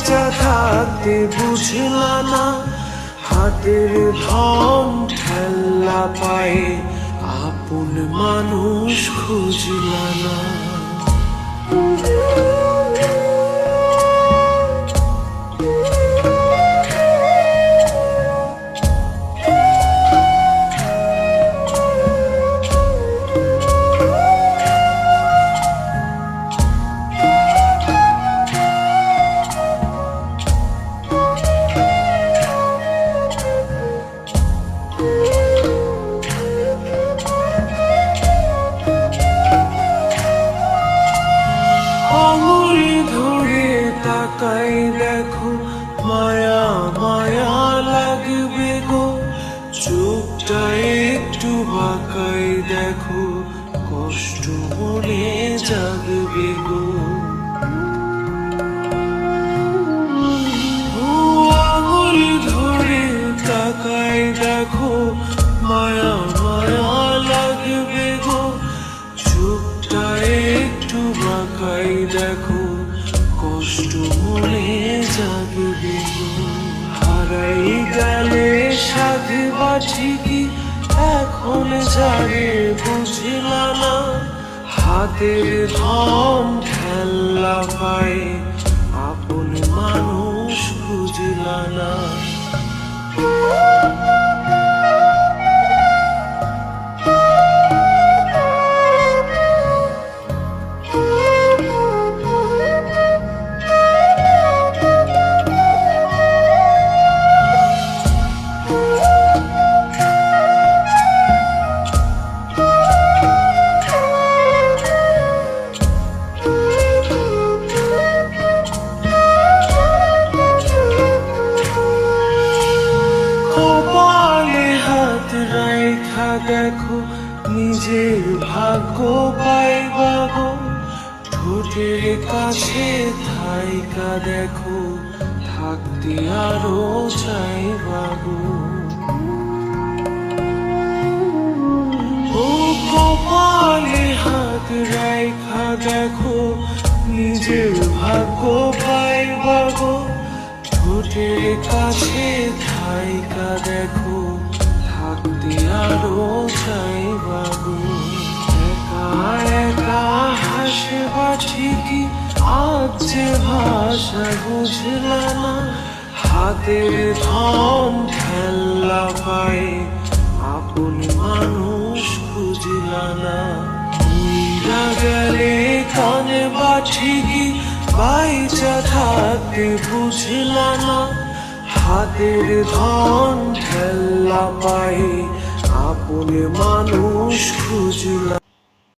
বাইচা থাকতে বুঝলা না, হাতের ধন ঠেল্লা পায়ে আপন মানুষ খুঁজলা না। তাকাই দেখো মায়া মায়া লাগবে গো, চোখটা একটু বাঁকাই দেখো কষ্ট মনে জাগবে গো। ও আঙুল ধরে তাকাই দেখো মায়া মায়া লাগবে গো, চোখটা একটু বাঁকাই দেখো কষ্ট মনে জাগবে গো। হারাই গেলে সাধে বা ঠিকই এখন জাগে বুঝলা না, হাতের ধন ঠেল্লা পায়ে আপন মানুষ বুঝলা না। রাইখা দেখো নিজের ভাগ্য পাইবা গো, ঠোঁটের কাছে থাইকা দেখো থাকতে আরো চাইবা গো। ও কপালে হাত রাইখা দেখো নিজের ভাগ্য পাইবা গো, ঠোঁটের কাছে থাইকা দেখো থাকতে আরো চাইবা গো। একা একা হাসবা ঠিকই আজ যে ভাষা বুঝলা না, হাতের ধন ঠেল্লা পায়ে আপন মানুষ খুঁজলা না। উইরা গেলে কানে বা ঠিকই বাইচা থাকতে বুঝলা না, হাতের ধন ঠেল্লা পায়ে আপন মানুষ খুঁজলা।